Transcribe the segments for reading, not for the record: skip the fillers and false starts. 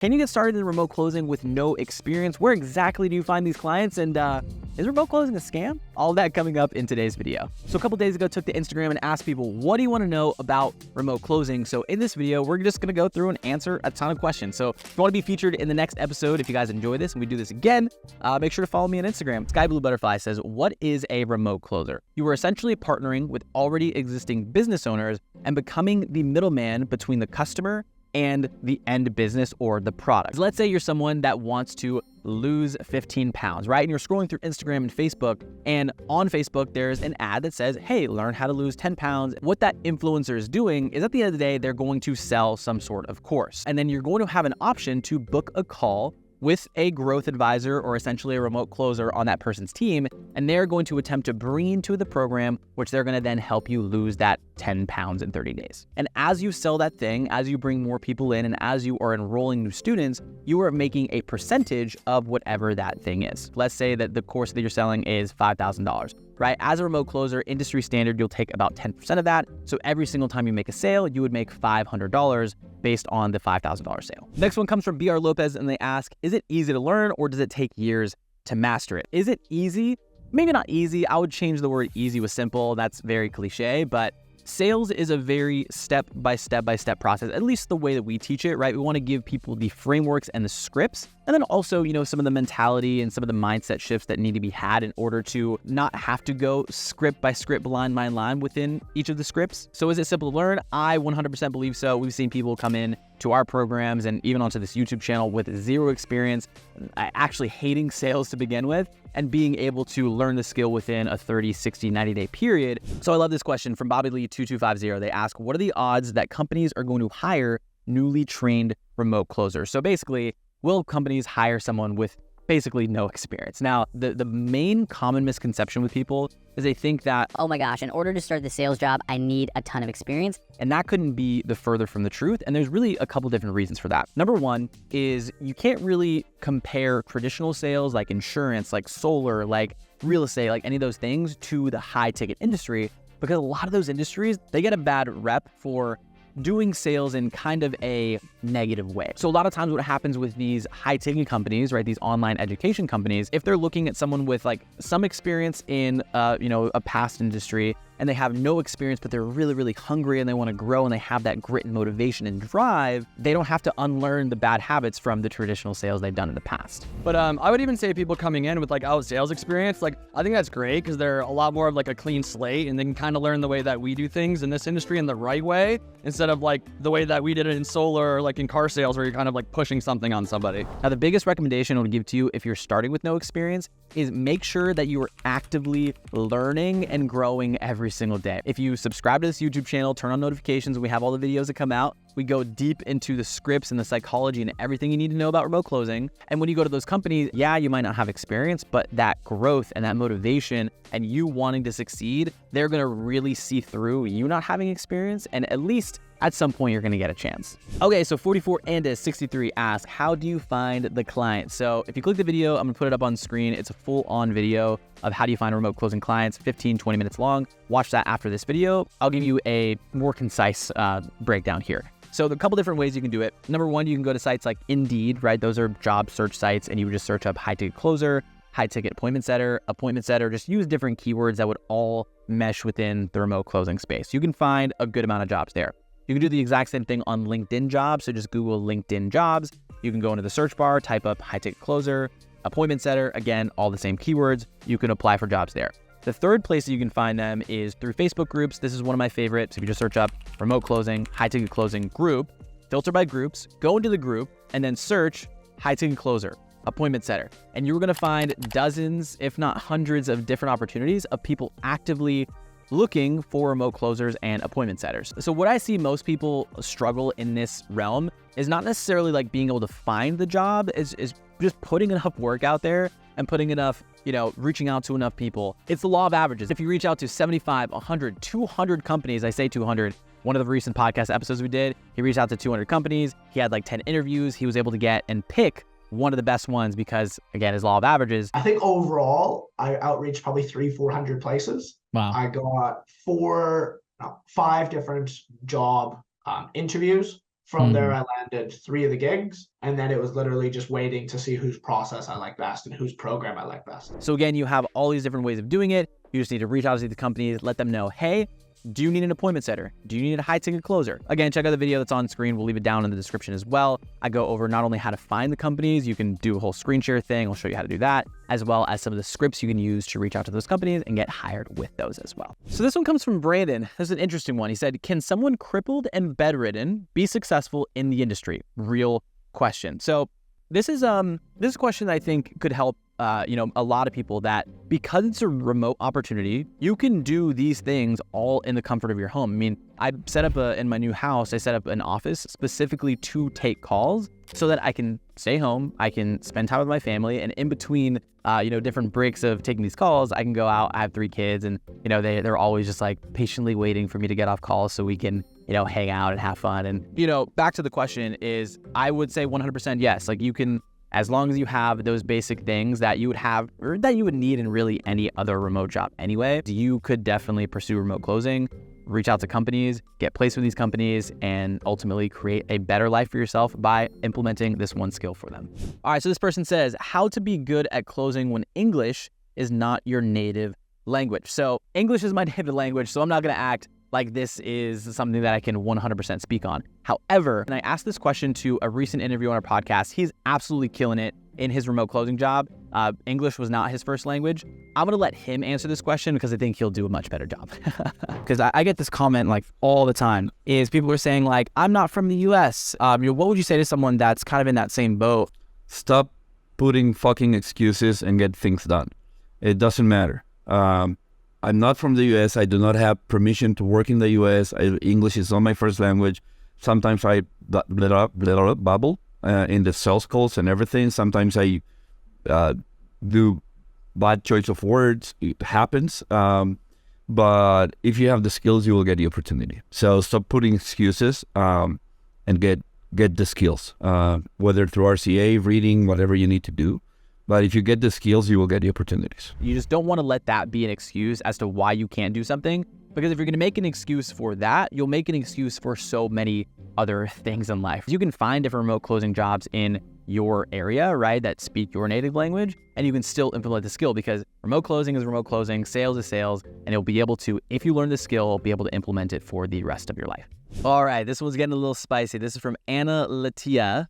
Can you get started in remote closing with no experience? Where exactly do you find these clients? And is remote closing a scam? All that coming up in today's video. So a couple days ago, I took to Instagram and asked people, what do you want to know about remote closing? So in this video, we're just going to go through and answer a ton of questions. So if you want to be featured in the next episode, if you guys enjoy this and we do this again, make sure to follow me on Instagram. Sky Blue Butterfly says, what is a remote closer? You are essentially partnering with already existing business owners and becoming the middleman between the customer and the end business or the product. Let's say you're someone that wants to lose 15 pounds, right? And you're scrolling through Instagram and Facebook, and on Facebook, there's an ad that says, hey, learn how to lose 10 pounds. What that influencer is doing is at the end of the day, they're going to sell some sort of course. And then you're going to have an option to book a call with a growth advisor or essentially a remote closer on that person's team, and they're going to attempt to bring you into the program, which they're going to then help you lose that 10 pounds in 30 days. And as you sell that thing, as you bring more people in, and as you are enrolling new students, you are making a percentage of whatever that thing is. Let's say that the course that you're selling is $5,000. Right? As a remote closer, industry standard, you'll take about 10% of that. So every single time you make a sale, you would make $500 based on the $5,000 sale. Next one comes from BR Lopez, and they ask, is it easy to learn or does it take years to master it? Is it easy? Maybe not easy. I would change the word easy with simple. That's very cliche, but sales is a very step-by-step process, at least the way that we teach it, right? We want to give people the frameworks and the scripts, and then also, some of the mentality and some of the mindset shifts that need to be had in order to not have to go script by script, line by line within each of the scripts. So is it simple to learn? I 100% believe so. We've seen people come in to our programs and even onto this YouTube channel with zero experience, actually hating sales to begin with, and being able to learn the skill within a 30, 60, 90-day period. So I love this question from Bobby Lee 2250. They ask, what are the odds that companies are going to hire newly trained remote closers? So basically, will companies hire someone with basically no experience? Now, the main common misconception with people is they think that, oh my gosh, in order to start the sales job, I need a ton of experience. And that couldn't be the further from the truth. And there's really a couple different reasons for that. Number one is you can't really compare traditional sales like insurance, like solar, like real estate, like any of those things to the high ticket industry, because a lot of those industries, they get a bad rep for doing sales in kind of a negative way. So a lot of times what happens with these high ticket companies, right, these online education companies, if they're looking at someone with like some experience in, a past industry, and they have no experience, but they're really, really hungry and they want to grow and they have that grit and motivation and drive, they don't have to unlearn the bad habits from the traditional sales they've done in the past. But I would even say people coming in with like out sales experience, like I think that's great because they're a lot more of like a clean slate and they can kind of learn the way that we do things in this industry in the right way instead of like the way that we did it in solar or like in car sales where you're kind of like pushing something on somebody. Now, the biggest recommendation I would give to you if you're starting with no experience is make sure that you are actively learning and growing every single day. If you subscribe to this YouTube channel, turn on notifications, we have all the videos that come out. We go deep into the scripts and the psychology and everything you need to know about remote closing. And when you go to those companies, yeah, you might not have experience, but that growth and that motivation and you wanting to succeed, they're going to really see through you not having experience, and at least at some point you're going to get a chance. Okay, so 44 and 63 ask, how do you find the client? So if you click the video, I'm going to put it up on screen. It's a full-on video of how do you find remote closing clients, 15, 20 minutes long. Watch that after this video. I'll give you a more concise breakdown here. So there are a couple different ways you can do it. Number one, you can go to sites like Indeed, right? Those are job search sites, and you would just search up high ticket closer, high ticket appointment setter, just use different keywords that would all mesh within the remote closing space. You can find a good amount of jobs there. You can do the exact same thing on LinkedIn jobs. So just Google LinkedIn jobs. You can go into the search bar, type up high ticket closer, appointment setter, again, all the same keywords. You can apply for jobs there. The third place that you can find them is through Facebook groups. This is one of my favorites. If you just search up remote closing, high ticket closing group, filter by groups, go into the group, and then search high ticket closer, appointment setter. And you're going to find dozens, if not hundreds of different opportunities of people actively looking for remote closers and appointment setters. So what I see most people struggle in this realm is not necessarily like being able to find the job, is just putting enough work out there and putting enough, reaching out to enough people. It's the law of averages. If you reach out to 75, 100, 200 companies, I say 200, one of the recent podcast episodes we did, he reached out to 200 companies. He had like 10 interviews. He was able to get and pick one of the best ones because, again, his law of averages. I think overall, I outreached probably 300-400 places. Wow. I got 5 different job interviews, From there, I landed 3 of the gigs, and then it was literally just waiting to see whose process I like best and whose program I like best. So again, you have all these different ways of doing it. You just need to reach out to the companies, let them know, hey, do you need an appointment setter? Do you need a high ticket closer? Again, check out the video that's on screen. We'll leave it down in the description as well. I go over not only how to find the companies, you can do a whole screen share thing. I'll show you how to do that, as well as some of the scripts you can use to reach out to those companies and get hired with those as well. So this one comes from Brandon. This is an interesting one. He said, can someone crippled and bedridden be successful in the industry? Real question. So this is a question that I think could help a lot of people, that because it's a remote opportunity, you can do these things all in the comfort of your home. I mean, I set up in my new house, I set up an office specifically to take calls so that I can stay home, I can spend time with my family, and in between, different breaks of taking these calls, I can go out. I have 3 kids, and they're always just like patiently waiting for me to get off calls so we can hang out and have fun. And back to the question is, I would say 100% yes. Like, you can, as long as you have those basic things that you would have or that you would need in really any other remote job anyway, you could definitely pursue remote closing, reach out to companies, get placed with these companies, and ultimately create a better life for yourself by implementing this one skill for them. All right, so this person says, how to be good at closing when English is not your native language. So English is my native language, so I'm not going to act like this is something that I can 100% speak on. However, and I asked this question to a recent interview on our podcast, he's absolutely killing it in his remote closing job. English was not his first language. I'm going to let him answer this question because I think he'll do a much better job. Because I get this comment like all the time, is people are saying like, I'm not from the US. What would you say to someone that's kind of in that same boat? Stop putting fucking excuses and get things done. It doesn't matter. I'm not from the US. I do not have permission to work in the US. English is not my first language. Sometimes I babble in the sales calls and everything. Sometimes I do bad choice of words. It happens. But if you have the skills, you will get the opportunity. So stop putting excuses and get the skills, whether through RCA, reading, whatever you need to do. But if you get the skills, you will get the opportunities. You just don't want to let that be an excuse as to why you can't do something. Because if you're going to make an excuse for that, you'll make an excuse for so many other things in life. You can find different remote closing jobs in your area, right, that speak your native language, and you can still implement the skill, because remote closing is remote closing, sales is sales, and you'll be able to, if you learn the skill, be able to implement it for the rest of your life. All right, this one's getting a little spicy. This is from Anna Latia.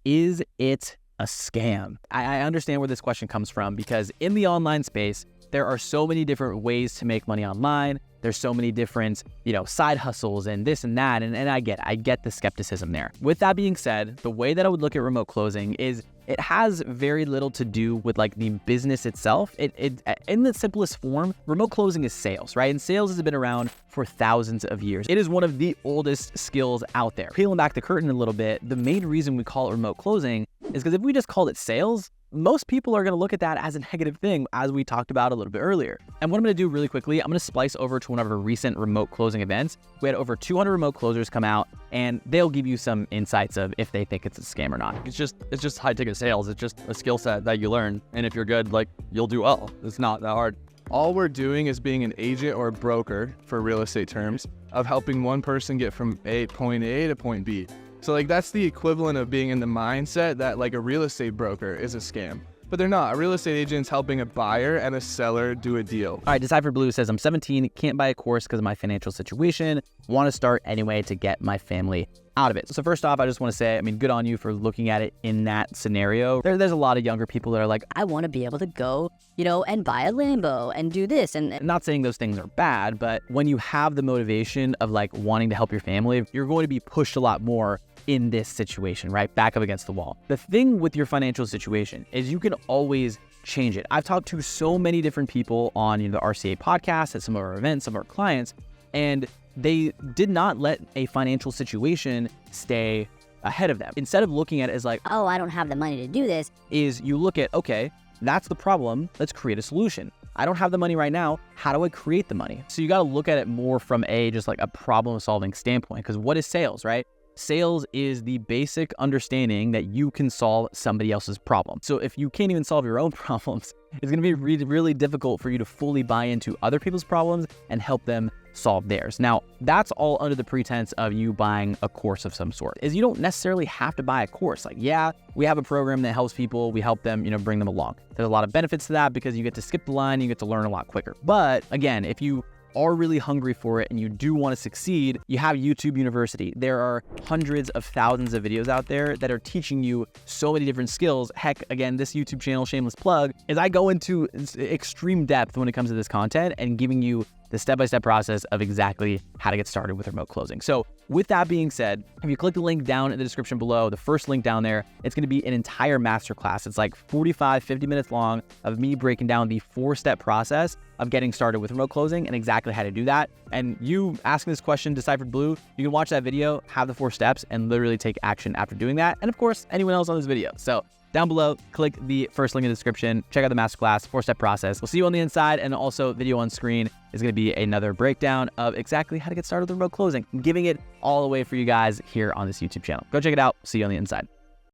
Is it a scam? I understand where this question comes from, because in the online space, there are so many different ways to make money online. There's so many different, side hustles and this and that. And I get the skepticism there. With that being said, the way that I would look at remote closing is it has very little to do with like the business itself. It in the simplest form, remote closing is sales, right? And sales has been around for thousands of years. It is one of the oldest skills out there. Peeling back the curtain a little bit, the main reason we call it remote closing is because if we just called it sales, most people are going to look at that as a negative thing, as we talked about a little bit earlier. And what I'm going to do really quickly, I'm going to splice over to one of our recent remote closing events. We had over 200 remote closers come out, and they'll give you some insights of if they think it's a scam or not. It's just high ticket sales. It's just a skill set that you learn. And if you're good, like, you'll do well. It's not that hard. All we're doing is being an agent or a broker, for real estate terms, of helping one person get from point A to point B. So like that's the equivalent of being in the mindset that like a real estate broker is a scam. But they're not. A real estate agent's helping a buyer and a seller do a deal. All right, Decipher Blue says, I'm 17, can't buy a course because of my financial situation, want to start anyway to get my family out of it. So first off, I just want to say, good on you for looking at it in that scenario. There's a lot of younger people that are like, I want to be able to go, and buy a Lambo and do this. And I'm not saying those things are bad, but when you have the motivation of like wanting to help your family, you're going to be pushed a lot more in this situation, right? Back up against the wall. The thing with your financial situation is you can always change it. I've talked to so many different people on the RCA podcast, at some of our events, some of our clients, and they did not let a financial situation stay ahead of them. Instead of looking at it as like, oh, I don't have the money to do this, is you look at, okay, that's the problem. Let's create a solution. I don't have the money right now. How do I create the money? So you got to look at it more from just like a problem solving standpoint, because what is sales, right? Sales is the basic understanding that you can solve somebody else's problem. So if you can't even solve your own problems, it's going to be really difficult for you to fully buy into other people's problems and help them solve theirs. Now, that's all under the pretense of you buying a course of some sort. Is you don't necessarily have to buy a course. Like, yeah, we have a program that helps people, we help them, bring them along. There's a lot of benefits to that because you get to skip the line, you get to learn a lot quicker. But again, if you are really hungry for it and you do want to succeed, you have YouTube University. There are hundreds of thousands of videos out there that are teaching you so many different skills. Heck, again, this YouTube channel, shameless plug, is I go into extreme depth when it comes to this content and giving you the step-by-step process of exactly how to get started with remote closing. So with that being said, if you click the link down in the description below, the first link down there, it's going to be an entire masterclass. It's like 45, 50 minutes long of me breaking down the 4-step process of getting started with remote closing and exactly how to do that. And you asking this question, Deciphered Blue, you can watch that video, have the 4 steps, and literally take action after doing that. And of course, anyone else on this video. So down below, click the first link in the description, check out the masterclass, 4-step process. We'll see you on the inside, and also video on screen is going to be another breakdown of exactly how to get started with remote closing. I'm giving it all away for you guys here on this YouTube channel. Go check it out. See you on the inside.